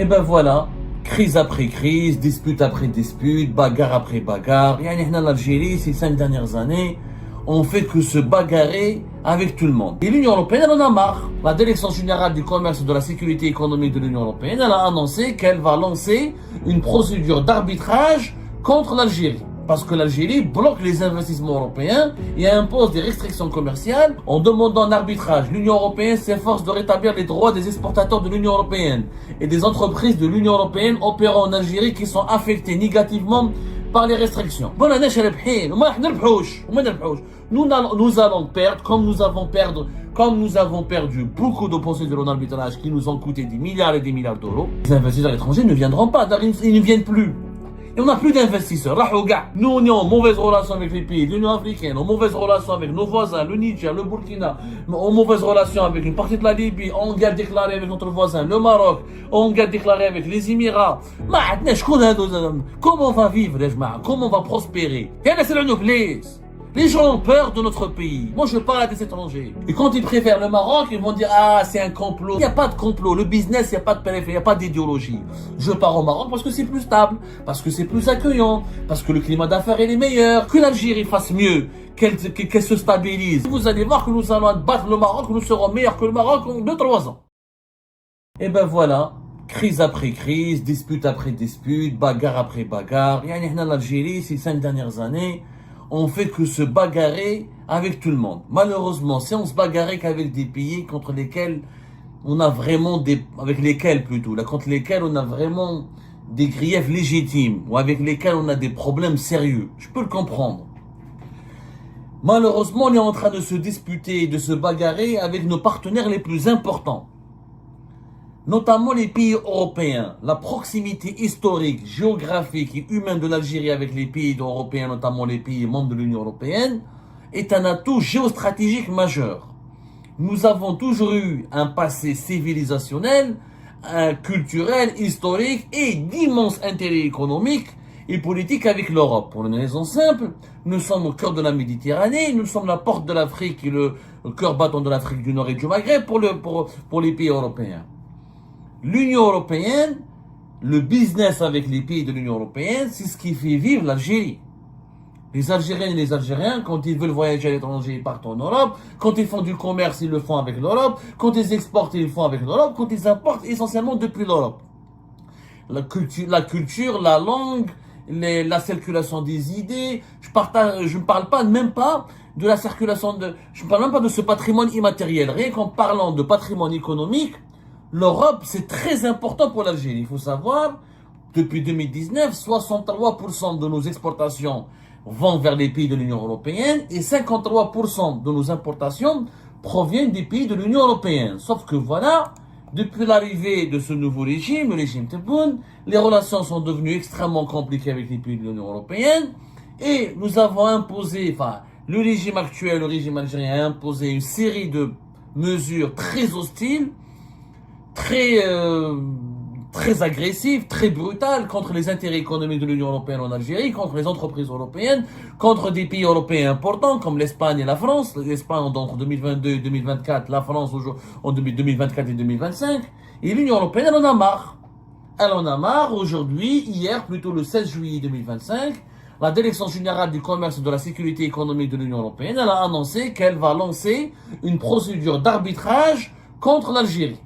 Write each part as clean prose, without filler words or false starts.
Et ben voilà, crise après crise, dispute après dispute, bagarre après bagarre. Yani, l'Algérie, ces 5 dernières années, on fait que se bagarrer avec tout le monde. Et l'Union Européenne, elle en a marre. La Direction Générale du Commerce et de la Sécurité économique de l'Union Européenne, elle a annoncé qu'elle va lancer une procédure d'arbitrage contre l'Algérie. Parce que l'Algérie bloque les investissements européens et impose des restrictions commerciales en demandant un arbitrage. L'Union Européenne s'efforce de rétablir les droits des exportateurs de l'Union Européenne et des entreprises de l'Union Européenne opérant en Algérie qui sont affectées négativement par les restrictions. Nous allons perdre, comme nous avons perdu beaucoup de procédures d'arbitrage qui nous ont coûté des milliards et des milliards d'euros. Les investisseurs étrangers ne viendront pas, ils ne viennent plus. Et on n'a plus d'investisseurs. Nous, on est en mauvaise relation avec les pays de l'Union africaine, en mauvaise relation avec nos voisins, le Niger, le Burkina, en mauvaise relation avec une partie de la Libye, en guerre déclarée avec notre voisin, le Maroc, en guerre déclarée avec les Émirats. Comment on va vivre, comment on va prospérer? Les gens ont peur de notre pays. Moi, je parle à des étrangers. Et quand ils préfèrent le Maroc, ils vont dire, ah, c'est un complot. Il n'y a pas de complot. Le business, il n'y a pas de périphérie, il n'y a pas d'idéologie. Je pars au Maroc parce que c'est plus stable, parce que c'est plus accueillant, parce que le climat d'affaires est meilleur, que l'Algérie fasse mieux, qu'elle se stabilise. Vous allez voir que nous allons battre le Maroc, que nous serons meilleurs que le Maroc en 2-3 ans. Et ben voilà. Crise après crise, dispute après dispute, bagarre après bagarre. Yani, l'Algérie, ces 5 dernières années, on fait que se bagarrer avec tout le monde. Malheureusement, si on se bagarrait qu'avec des pays contre lesquels on a vraiment contre lesquels on a vraiment des griefs légitimes, ou avec lesquels on a des problèmes sérieux, je peux le comprendre. Malheureusement, on est en train de se disputer, de se bagarrer avec nos partenaires les plus importants. Notamment les pays européens. La proximité historique, géographique et humaine de l'Algérie avec les pays européens, notamment les pays membres de l'Union Européenne, est un atout géostratégique majeur. Nous avons toujours eu un passé civilisationnel, culturel, historique et d'immenses intérêts économiques et politiques avec l'Europe. Pour une raison simple, nous sommes au cœur de la Méditerranée, nous sommes la porte de l'Afrique et le cœur battant de l'Afrique du Nord et du Maghreb pour les pays européens. L'Union Européenne, le business avec les pays de l'Union Européenne, c'est ce qui fait vivre l'Algérie. Les Algériennes et les Algériens, quand ils veulent voyager à l'étranger, ils partent en Europe. Quand ils font du commerce, ils le font avec l'Europe. Quand ils exportent, ils le font avec l'Europe. Quand ils importent, essentiellement depuis l'Europe. La culture, la langue, la circulation des idées. Je ne parle pas même pas de la circulation je ne parle même pas de ce patrimoine immatériel. Rien qu'en parlant de patrimoine économique, l'Europe, c'est très important pour l'Algérie. Il faut savoir, depuis 2019, 63% de nos exportations vont vers les pays de l'Union Européenne et 53% de nos importations proviennent des pays de l'Union Européenne. Sauf que voilà, depuis l'arrivée de ce nouveau régime, le régime Tebboune, les relations sont devenues extrêmement compliquées avec les pays de l'Union Européenne et nous avons imposé, le régime actuel, le régime algérien a imposé une série de mesures très hostiles, très agressive, très brutale contre les intérêts économiques de l'Union Européenne en Algérie, contre les entreprises européennes, contre des pays européens importants comme l'Espagne et la France. L'Espagne entre 2022 et 2024, la France en 2024 et 2025. Et l'Union Européenne, elle en a marre. Elle en a marre aujourd'hui, hier, plutôt le 16 juillet 2025, la Direction Générale du Commerce et de la Sécurité économique de l'Union Européenne, elle a annoncé qu'elle va lancer une procédure d'arbitrage contre l'Algérie.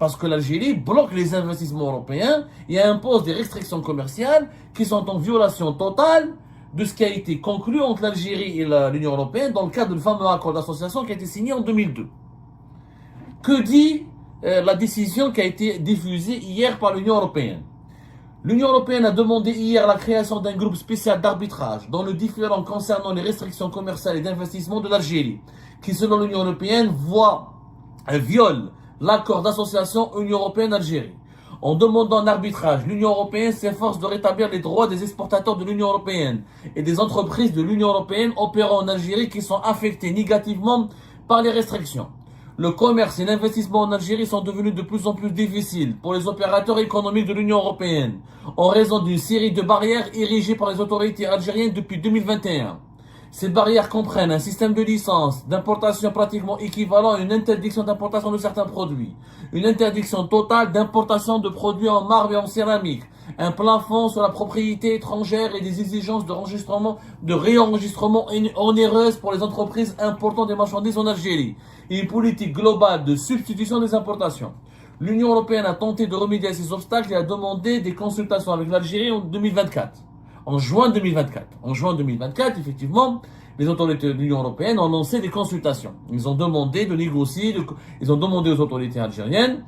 Parce que l'Algérie bloque les investissements européens et impose des restrictions commerciales qui sont en violation totale de ce qui a été conclu entre l'Algérie et l'Union Européenne dans le cadre du fameux accord d'association qui a été signé en 2002. Que dit la décision qui a été diffusée hier par l'Union Européenne? L'Union Européenne a demandé hier la création d'un groupe spécial d'arbitrage dans le différend concernant les restrictions commerciales et d'investissement de l'Algérie, qui selon l'Union Européenne viole l'accord d'association Union Européenne-Algérie. En demandant un arbitrage, l'Union Européenne s'efforce de rétablir les droits des exportateurs de l'Union Européenne et des entreprises de l'Union Européenne opérant en Algérie qui sont affectées négativement par les restrictions. Le commerce et l'investissement en Algérie sont devenus de plus en plus difficiles pour les opérateurs économiques de l'Union Européenne en raison d'une série de barrières érigées par les autorités algériennes depuis 2021. Ces barrières comprennent un système de licence d'importation pratiquement équivalent à une interdiction d'importation de certains produits, une interdiction totale d'importation de produits en marbre et en céramique, un plafond sur la propriété étrangère et des exigences de réenregistrement onéreuses pour les entreprises important des marchandises en Algérie, et une politique globale de substitution des importations. L'Union européenne a tenté de remédier à ces obstacles et a demandé des consultations avec l'Algérie en 2024. En juin 2024, effectivement, les autorités de l'Union européenne ont lancé des consultations. Ils ont demandé de négocier, ils ont demandé aux autorités algériennes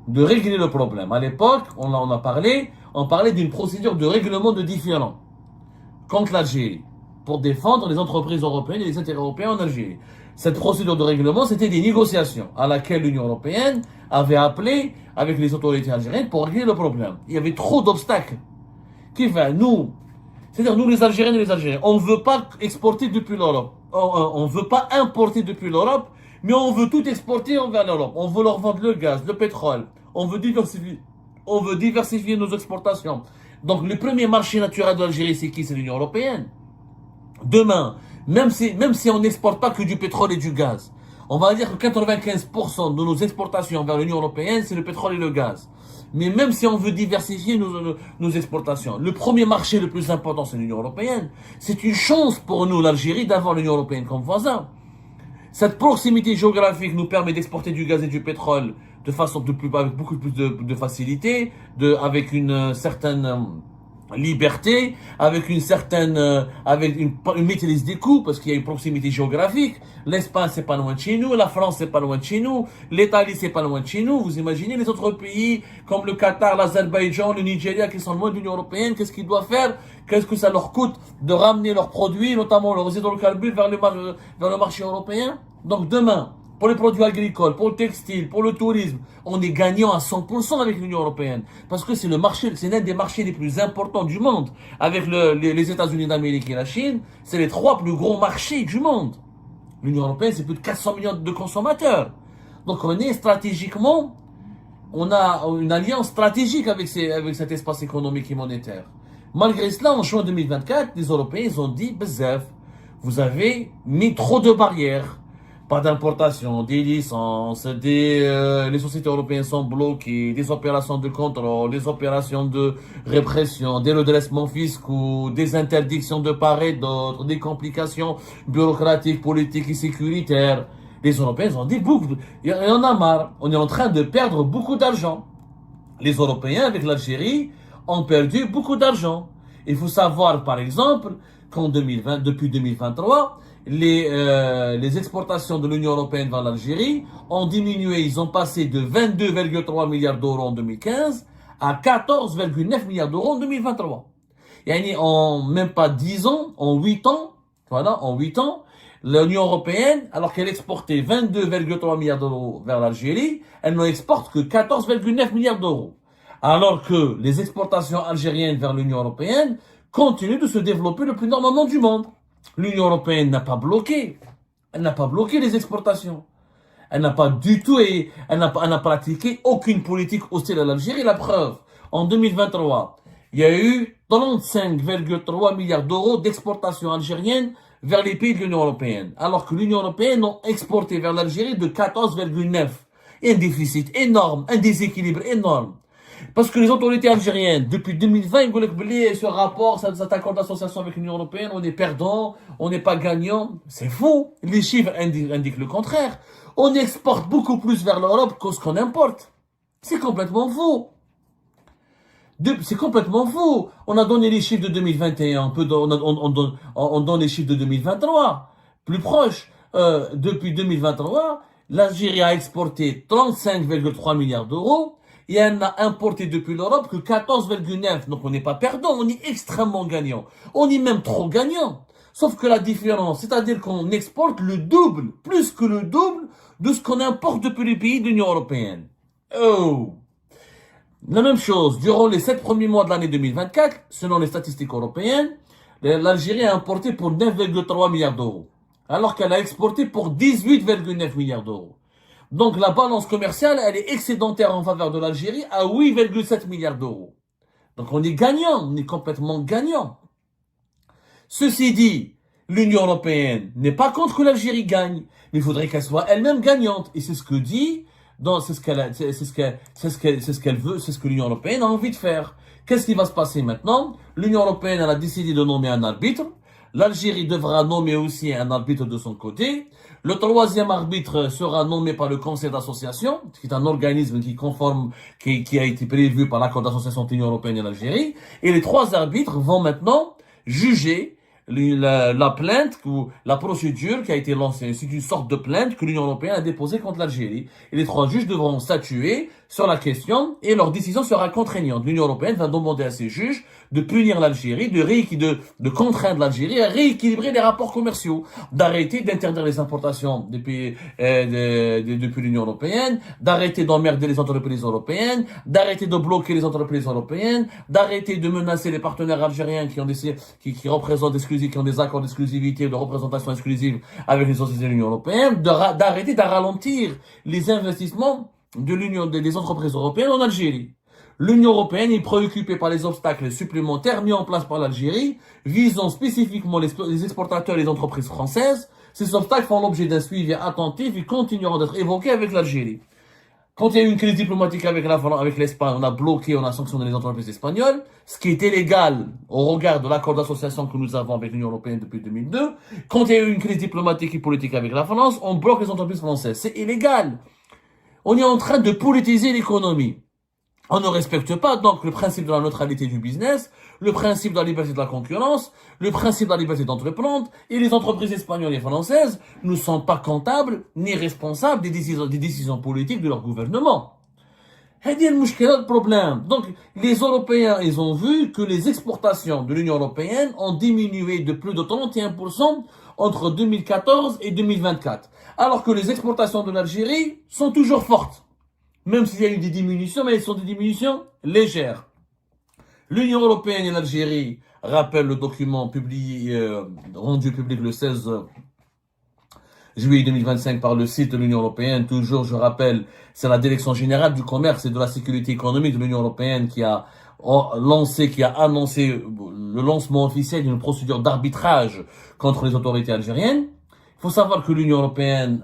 de régler le problème. À l'époque, on parlait d'une procédure de règlement de différends contre l'Algérie pour défendre les entreprises européennes et les intérêts européens en Algérie. Cette procédure de règlement, c'était des négociations à laquelle l'Union européenne avait appelé avec les autorités algériennes pour régler le problème. Il y avait trop d'obstacles. Qui fait, c'est-à-dire nous les Algériens et les Algériens, on ne veut pas exporter depuis l'Europe. On ne veut pas importer depuis l'Europe, mais on veut tout exporter vers l'Europe. On veut leur vendre le gaz, le pétrole. On veut diversifier nos exportations. Donc le premier marché naturel de l'Algérie, c'est qui? C'est l'Union européenne. Demain, même si on n'exporte pas que du pétrole et du gaz, on va dire que 95% de nos exportations vers l'Union européenne, c'est le pétrole et le gaz. Mais même si on veut diversifier nos exportations, le premier marché le plus important, c'est l'Union européenne. C'est une chance pour nous, l'Algérie, d'avoir l'Union européenne comme voisin. Cette proximité géographique nous permet d'exporter du gaz et du pétrole avec beaucoup plus de facilité, avec une certaine liberté, avec une maîtrise des coûts, parce qu'il y a une proximité géographique. L'Espagne, c'est pas loin de chez nous, la France, c'est pas loin de chez nous, l'Italie, c'est pas loin de chez nous. Vous imaginez les autres pays comme le Qatar, l'Azerbaïdjan, le Nigeria qui sont loin de l'Union européenne, qu'est-ce qu'ils doivent faire? Qu'est-ce que ça leur coûte de ramener leurs produits, notamment leurs hydrocarbures, vers le marché européen? Donc demain, pour les produits agricoles, pour le textile, pour le tourisme, on est gagnant à 100% avec l'Union européenne. Parce que c'est l'un des marchés les plus importants du monde. Avec les États-Unis d'Amérique et la Chine, c'est les 3 plus gros marchés du monde. L'Union européenne, c'est plus de 400 millions de consommateurs. Donc on est stratégiquement, on a une alliance stratégique avec cet espace économique et monétaire. Malgré cela, en juin 2024, les Européens ils ont dit, Bezef, vous avez mis trop de barrières. Pas d'importation, des licences, les sociétés européennes sont bloquées, des opérations de contrôle, des opérations de répression, des redressements fiscaux, des interdictions de part et d'autre, des complications bureaucratiques, politiques et sécuritaires. Les Européens ont dit beaucoup, il y en a marre, on est en train de perdre beaucoup d'argent. Les Européens, avec l'Algérie, ont perdu beaucoup d'argent. Il faut savoir, par exemple, depuis 2023, les exportations de l'Union européenne vers l'Algérie ont diminué. Ils ont passé de 22,3 milliards d'euros en 2015 à 14,9 milliards d'euros en 2023. Et en même pas 10 ans, en 8 ans, l'Union européenne, alors qu'elle exportait 22,3 milliards d'euros vers l'Algérie, elle n'en exporte que 14,9 milliards d'euros. Alors que les exportations algériennes vers l'Union européenne continuent de se développer le plus normalement du monde. L'Union européenne n'a pas bloqué. Elle n'a pas bloqué les exportations. Elle n'a pas du tout, elle n'a pratiqué aucune politique hostile à l'Algérie. La preuve, en 2023, il y a eu 35,3 milliards d'euros d'exportations algériennes vers les pays de l'Union européenne. Alors que l'Union européenne a exporté vers l'Algérie de 14,9. Un déficit énorme, un déséquilibre énorme. Parce que les autorités algériennes, depuis 2020, ils veulent oublier ce rapport, cet accord d'association avec l'Union européenne, on est perdant, on n'est pas gagnant. C'est faux. Les chiffres indiquent le contraire. On exporte beaucoup plus vers l'Europe que ce qu'on importe. C'est complètement faux. C'est complètement faux. On a donné les chiffres de 2021, on donne les chiffres de 2023. Plus proche, depuis 2023, l'Algérie a exporté 35,3 milliards d'euros. Et elle n'a importé depuis l'Europe que 14,9. Donc on n'est pas perdant, on est extrêmement gagnant. On est même trop gagnant. Sauf que la différence, c'est-à-dire qu'on exporte le double, plus que le double de ce qu'on importe depuis les pays de l'Union européenne. Oh! La même chose, durant les 7 premiers mois de l'année 2024, selon les statistiques européennes, l'Algérie a importé pour 9,3 milliards d'euros. Alors qu'elle a exporté pour 18,9 milliards d'euros. Donc la balance commerciale, elle est excédentaire en faveur de l'Algérie à 8,7 milliards d'euros. Donc on est gagnant, on est complètement gagnant. Ceci dit, L'Union européenne n'est pas contre que l'Algérie gagne, mais il faudrait qu'elle soit elle-même gagnante. Et c'est ce que dit, c'est ce qu'elle veut, c'est ce que l'Union européenne a envie de faire. Qu'est-ce qui va se passer maintenant? L'Union européenne, elle a décidé de nommer un arbitre. L'Algérie devra nommer aussi un arbitre de son côté. Le troisième arbitre sera nommé par le Conseil d'association, qui est un organisme qui a été prévu par l'accord d'association de l'Union européenne et l'Algérie. Et les trois arbitres vont maintenant juger la plainte ou la procédure qui a été lancée. C'est une sorte de plainte que l'Union européenne a déposée contre l'Algérie. Et les trois juges devront statuer sur la question et leur décision sera contraignante. L'Union européenne va demander à ses juges de punir l'Algérie, de contraindre l'Algérie à rééquilibrer les rapports commerciaux, d'arrêter d'interdire les importations depuis l'Union européenne, d'arrêter d'emmerder les entreprises européennes, d'arrêter de bloquer les entreprises européennes, d'arrêter de menacer les partenaires algériens qui représentent qui ont des accords d'exclusivité ou de représentation exclusive avec les sociétés de l'Union européenne, d'arrêter de ralentir les investissements des entreprises européennes en Algérie. L'Union européenne est préoccupée par les obstacles supplémentaires mis en place par l'Algérie, visant spécifiquement les exportateurs et les entreprises françaises. Ces obstacles font l'objet d'un suivi attentif et continueront d'être évoqués avec l'Algérie. Quand il y a eu une crise diplomatique avec l'Espagne, on a sanctionné les entreprises espagnoles, ce qui était légal au regard de l'accord d'association que nous avons avec l'Union européenne depuis 2002. Quand il y a eu une crise diplomatique et politique avec la France, on bloque les entreprises françaises. C'est illégal. On est en train de politiser l'économie. On ne respecte pas donc le principe de la neutralité du business, le principe de la liberté de la concurrence, le principe de la liberté d'entreprendre, et les entreprises espagnoles et françaises ne sont pas comptables ni responsables des décisions politiques de leur gouvernement. C'est le problème. Donc, les Européens, ils ont vu que les exportations de l'Union européenne ont diminué de plus de 31% entre 2014 et 2024, alors que les exportations de l'Algérie sont toujours fortes. Même s'il y a eu des diminutions, mais elles sont des diminutions légères. L'Union européenne et l'Algérie rappellent le document rendu public le 16 juillet 2025 par le site de l'Union européenne. Toujours, je rappelle, c'est la Direction générale du commerce et de la sécurité économique de l'Union européenne qui a annoncé le lancement officiel d'une procédure d'arbitrage contre les autorités algériennes. Il faut savoir que l'Union européenne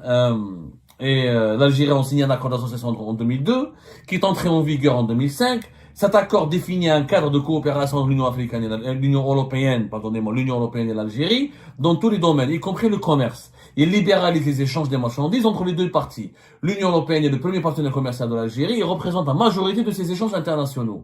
l'Algérie ont signé un accord d'association en 2002, qui est entré en vigueur en 2005. Cet accord définit un cadre de coopération entre l'Union européenne et l'Algérie dans tous les domaines, y compris le commerce. Il libéralise les échanges des marchandises entre les deux parties. L'Union européenne est le premier partenaire commercial de l'Algérie et représente la majorité de ces échanges internationaux.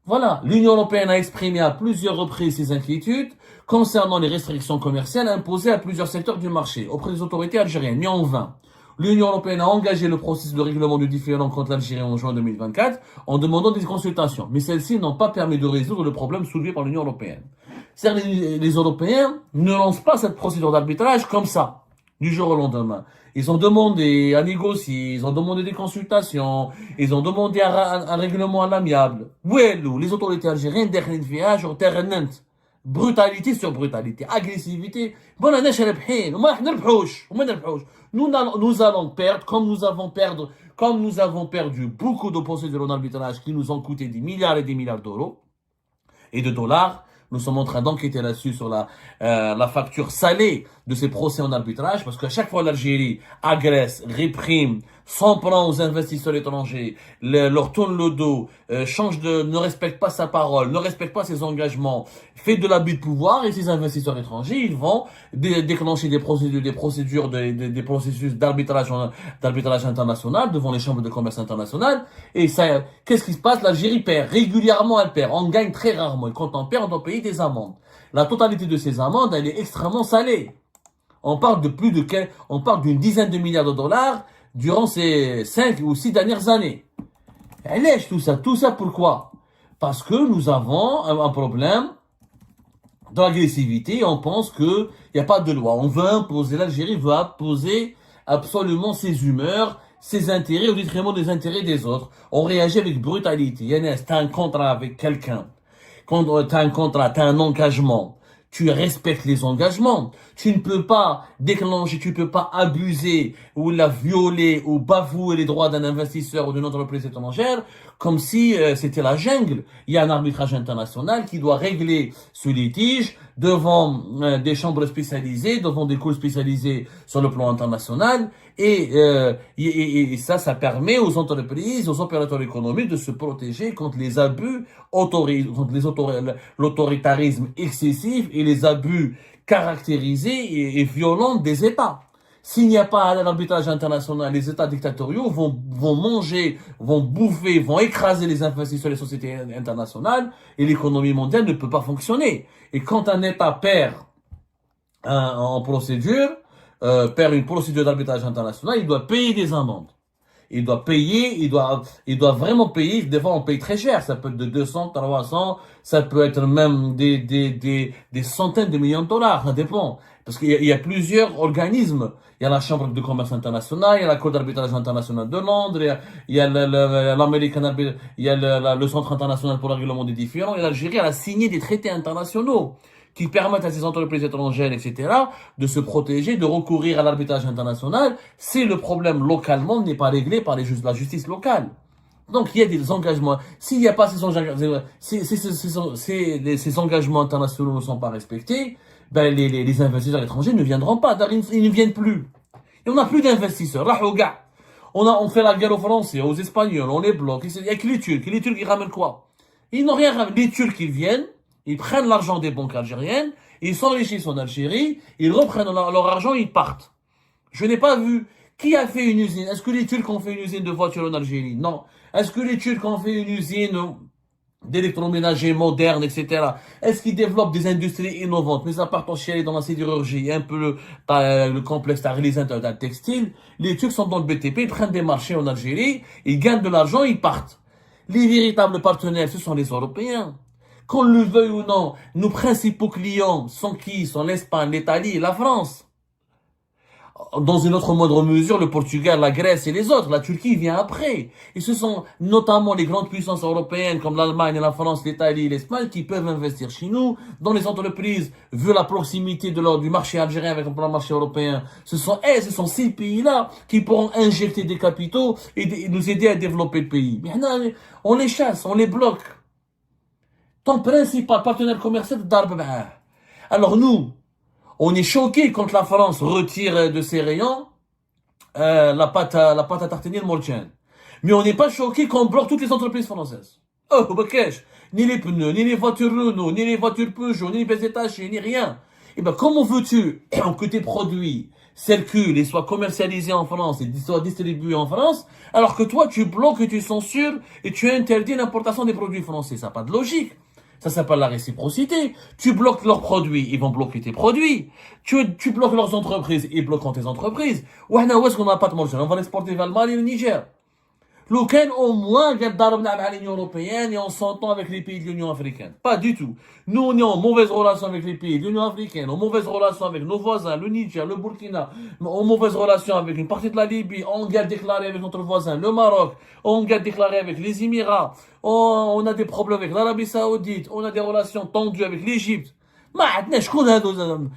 Voilà, l'Union européenne a exprimé à plusieurs reprises ses inquiétudes concernant les restrictions commerciales imposées à plusieurs secteurs du marché auprès des autorités algériennes, mais en vain. L'Union européenne a engagé le processus de règlement du différend contre l'Algérie en juin 2024 en demandant des consultations, mais celles-ci n'ont pas permis de résoudre le problème soulevé par l'Union européenne. C'est-à-dire les Européens ne lancent pas cette procédure d'arbitrage comme ça, du jour au lendemain. Ils ont demandé à négocier, ils ont demandé des consultations, ils ont demandé un règlement à l'amiable. Les autorités algériennes, brutalité sur brutalité, agressivité. Nous allons perdre, comme nous avons perdu beaucoup de procédures en arbitrage qui nous ont coûté des milliards et des milliards d'euros et de dollars. Nous sommes en train d'enquêter là-dessus sur la facture salée de ces procès en arbitrage, parce qu'à chaque fois l'Algérie agresse, réprime, s'en prend aux investisseurs étrangers, leur tourne le dos, ne respecte pas sa parole, ne respecte pas ses engagements, fait de l'abus de pouvoir, et ces investisseurs étrangers, ils vont déclencher des processus d'arbitrage international devant les chambres de commerce internationales. Et ça, qu'est-ce qui se passe? L'Algérie perd. Régulièrement, elle perd. On gagne très rarement. Et quand on perd, on doit payer des amendes. La totalité de ces amendes, elle est extrêmement salée. On parle d'une dizaine de milliards de dollars durant ces 5 ou 6 dernières années. Elle lèche tout ça pourquoi? Parce que nous avons un problème d'agressivité, on pense qu'il n'y a pas de loi. L'Algérie veut imposer absolument ses humeurs, ses intérêts au détriment des intérêts des autres. On réagit avec brutalité. Yannis, t'as un contrat avec quelqu'un. Quand t'as un contrat, t'as un engagement. tu respectes les engagements. Tu ne peux pas déclencher, tu ne peux pas abuser ou la violer ou bafouer les droits d'un investisseur ou d'une entreprise étrangère comme si c'était la jungle. Il y a un arbitrage international qui doit régler ce litige devant des chambres spécialisées, devant des cours spécialisés sur le plan international. Et ça permet aux entreprises, aux opérateurs économiques de se protéger contre les abus contre l'autoritarisme excessif et les abus caractérisés et violents des États. S'il n'y a pas l'arbitrage international, les États dictatoriaux vont manger, vont bouffer, vont écraser les investisseurs des sociétés internationales et l'économie mondiale ne peut pas fonctionner. Et quand un État perd perd une procédure d'arbitrage international, il doit payer des amendes. Il doit payer, il doit vraiment payer. Des fois, on paye très cher. Ça peut être de 200, 300, ça peut être même des centaines de millions de dollars. Ça dépend. Parce qu'il y a plusieurs organismes. Il y a la Chambre de commerce internationale, il y a la Cour d'arbitrage international de Londres, il y a l'American, il y a le Centre international pour le règlement des différends. Et l'Algérie, elle a signé des traités internationaux qui permettent à ces entreprises étrangères, etc., de se protéger, de recourir à l'arbitrage international si le problème localement n'est pas réglé par la justice locale. Donc, il y a des engagements. S'il n'y a pas ces engagements internationaux ne sont pas respectés, ben, les investisseurs étrangers ne viendront pas. Ils ne viennent plus. Et on n'a plus d'investisseurs. Là, regarde. On fait la guerre aux Français, aux Espagnols, on les bloque. Il y a que les Turcs. Les Turcs, ils ramènent quoi? Ils n'ont rien ramené. Les Turcs, ils viennent. Ils prennent l'argent des banques algériennes, ils s'enrichissent en Algérie, ils reprennent leur argent, ils partent. Je n'ai pas vu qui a fait une usine. Est-ce que les Turcs ont fait une usine de voitures en Algérie? Non. Est-ce que les Turcs ont fait une usine d'électroménager moderne, etc. Est-ce qu'ils développent des industries innovantes? Mais à part en chier dans la sidérurgie, un peu le complexe d'un textile, les Turcs sont dans le BTP, ils prennent des marchés en Algérie, ils gagnent de l'argent, ils partent. Les véritables partenaires, ce sont les Européens. Qu'on le veuille ou non, nos principaux clients sont qui? Sont l'Espagne, l'Italie et la France. Dans une autre moindre mesure, le Portugal, la Grèce et les autres. La Turquie vient après. Et ce sont notamment les grandes puissances européennes comme l'Allemagne, la France, l'Italie et l'Espagne qui peuvent investir chez nous. Dans les entreprises, vu la proximité du marché algérien avec le marché européen, ce sont ces pays-là qui pourront injecter des capitaux et nous aider à développer le pays. Mais on les chasse, on les bloque. Ton principal partenaire commercial, alors nous, on est choqués quand la France retire de ses rayons la pâte à tartiner le Molchen. Mais on n'est pas choqués quand on bloque toutes les entreprises françaises. Oh, Bakesh, ni les pneus, ni les voitures Renault, ni les voitures Peugeot, ni les pièces détachées, ni rien. Eh ben, comment veux-tu que tes produits circulent et soient commercialisés en France et soient distribués en France, alors que toi, tu bloques et tu censures et tu interdis l'importation des produits français? Ça n'a pas de logique. Ça s'appelle la réciprocité. Tu bloques leurs produits, ils vont bloquer tes produits. Tu bloques leurs entreprises, ils bloqueront tes entreprises. Où est-ce qu'on n'a pas de manger? On va l'exporter vers le Mali et le Niger. L'Ukraine, au moins, garde avec l'Union européenne et on s'entend avec les pays de l'Union africaine. Pas du tout. Nous, on est en mauvaise relation avec les pays de l'Union africaine, en mauvaise relation avec nos voisins, le Niger, le Burkina, en mauvaise relation avec une partie de la Libye, en guerre déclarée avec notre voisin, le Maroc, en guerre déclarée avec les Émirats, on a des problèmes avec l'Arabie Saoudite, on a des relations tendues avec l'Égypte.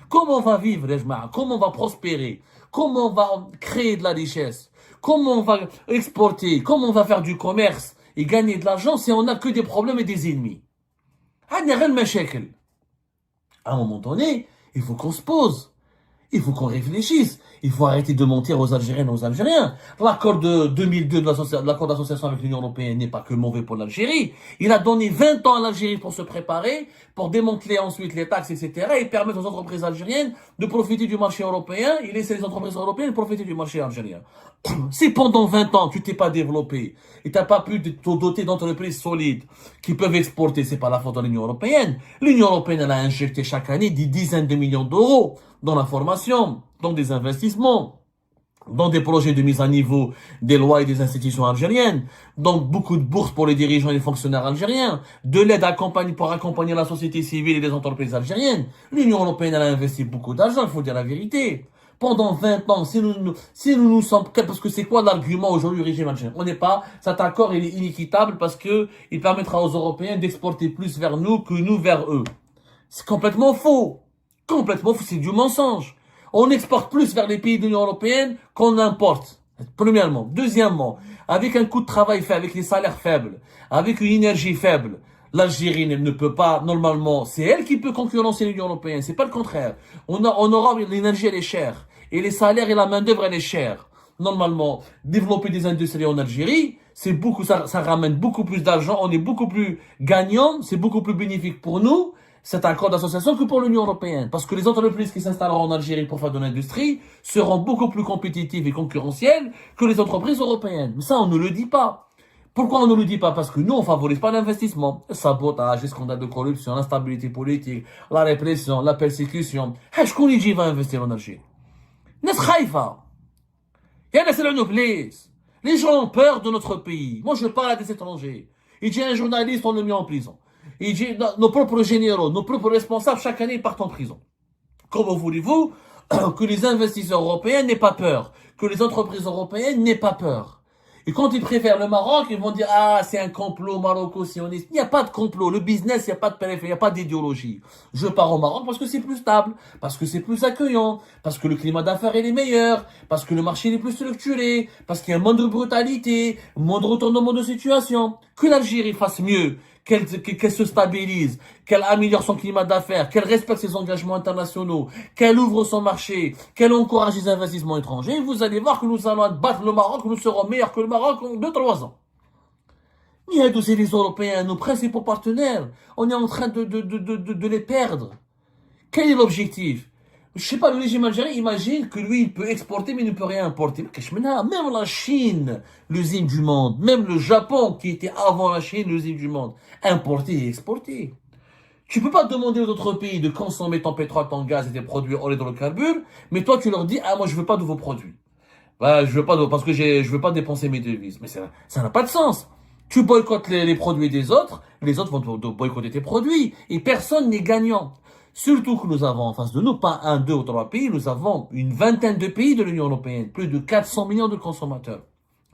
Comment on va vivre, comment on va prospérer, comment on va créer de la richesse, comment on va exporter, comment on va faire du commerce et gagner de l'argent si on n'a que des problèmes et des ennemis. À un moment donné, il faut qu'on se pose. Il faut qu'on réfléchisse. Il faut arrêter de mentir aux Algériennes et aux Algériens. L'accord de 2002 l'accord d'association avec l'Union européenne n'est pas que mauvais pour l'Algérie. Il a donné 20 ans à l'Algérie pour se préparer, pour démanteler ensuite les taxes, etc. et permettre aux entreprises algériennes de profiter du marché européen et laisser les entreprises européennes profiter du marché algérien. Si pendant 20 ans, tu t'es pas développé et t'as pas pu te doter d'entreprises solides qui peuvent exporter, c'est pas la faute de l'Union européenne. L'Union européenne, elle a injecté chaque année des dizaines de millions d'euros dans la formation, dans des investissements, dans des projets de mise à niveau des lois et des institutions algériennes, dans beaucoup de bourses pour les dirigeants et les fonctionnaires algériens, de l'aide pour accompagner la société civile et les entreprises algériennes. L'Union européenne, elle a investi beaucoup d'argent, il faut dire la vérité. Pendant 20 ans, si nous sommes, parce que c'est quoi l'argument aujourd'hui du régime algérien? On n'est pas, cet accord, il est inéquitable parce que il permettra aux Européens d'exporter plus vers nous que nous vers eux. C'est complètement faux. Complètement fou, c'est du mensonge. On exporte plus vers les pays de l'Union européenne qu'on importe. Premièrement. Deuxièmement, avec un coût de travail faible, avec les salaires faibles, avec une énergie faible, l'Algérie ne peut pas, normalement, c'est elle qui peut concurrencer l'Union européenne, c'est pas le contraire. En Europe, l'énergie, elle est chère. Et les salaires et la main-d'œuvre, elle est chère. Normalement, développer des industries en Algérie, c'est beaucoup, ça ramène beaucoup plus d'argent, on est beaucoup plus gagnant, c'est beaucoup plus bénéfique pour nous, cet accord d'association, que pour l'Union européenne. Parce que les entreprises qui s'installeront en Algérie pour faire de l'industrie seront beaucoup plus compétitives et concurrentielles que les entreprises européennes. Mais ça, on ne le dit pas. Pourquoi on ne le dit pas? Parce que nous, on favorise pas l'investissement. Le sabotage, les scandales de corruption, l'instabilité politique, la répression, la persécution. Je connais qui va investir en Algérie. N'est-ce pas? Les gens ont peur de notre pays. Moi, je parle à des étrangers. Il dit un journaliste, on le met en prison. Il dit nos propres généraux, nos propres responsables, chaque année, ils partent en prison. Comment voulez-vous que les investisseurs européens n'aient pas peur, que les entreprises européennes n'aient pas peur? Et quand ils préfèrent le Maroc, ils vont dire, ah, c'est un complot maroco-sioniste. Il n'y a pas de complot. Le business, il n'y a pas de périphérie, il n'y a pas d'idéologie. Je pars au Maroc parce que c'est plus stable, parce que c'est plus accueillant, parce que le climat d'affaires est meilleur, parce que le marché est plus structuré, parce qu'il y a moins de brutalité, moins de retournement de situation. Que l'Algérie fasse mieux, qu'elle se stabilise, qu'elle améliore son climat d'affaires, qu'elle respecte ses engagements internationaux, qu'elle ouvre son marché, qu'elle encourage les investissements étrangers, vous allez voir que nous allons battre le Maroc, que nous serons meilleurs que le Maroc en 2-3 ans. Ni à tous les Européens, nos principaux partenaires, on est en train de les perdre. Quel est l'objectif? Je sais pas, le régime algérien imagine que lui, il peut exporter, mais il ne peut rien importer. Même la Chine, l'usine du monde, même le Japon, qui était avant la Chine, l'usine du monde, importer et exporter. Tu peux pas demander aux autres pays de consommer ton pétrole, ton gaz et tes produits hors hydrocarbures, mais toi, tu leur dis, ah, moi, je veux pas de vos produits. Bah, je veux pas parce que je veux pas dépenser mes devises. Mais ça n'a pas de sens. Tu boycottes les produits des autres, les autres vont boycotter tes produits. Et personne n'est gagnant. Surtout que nous avons en face de nous, pas un, deux ou trois pays, nous avons une vingtaine de pays de l'Union européenne, plus de 400 millions de consommateurs.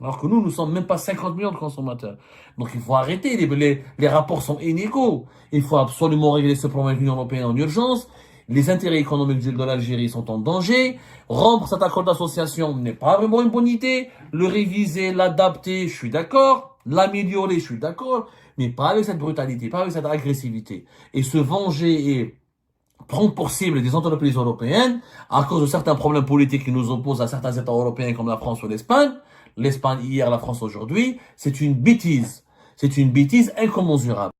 Alors que nous sommes même pas 50 millions de consommateurs. Donc il faut arrêter, les rapports sont inégaux. Il faut absolument régler ce problème avec l'Union européenne en urgence. Les intérêts économiques de l'Algérie sont en danger. Rompre cet accord d'association n'est pas vraiment une bonne idée. Le réviser, l'adapter, je suis d'accord. L'améliorer, je suis d'accord. Mais pas avec cette brutalité, pas avec cette agressivité. Et se venger et prendre pour cible des entreprises européennes à cause de certains problèmes politiques qui nous opposent à certains États européens comme la France ou l'Espagne. L'Espagne hier, la France aujourd'hui, c'est une bêtise. C'est une bêtise incommensurable.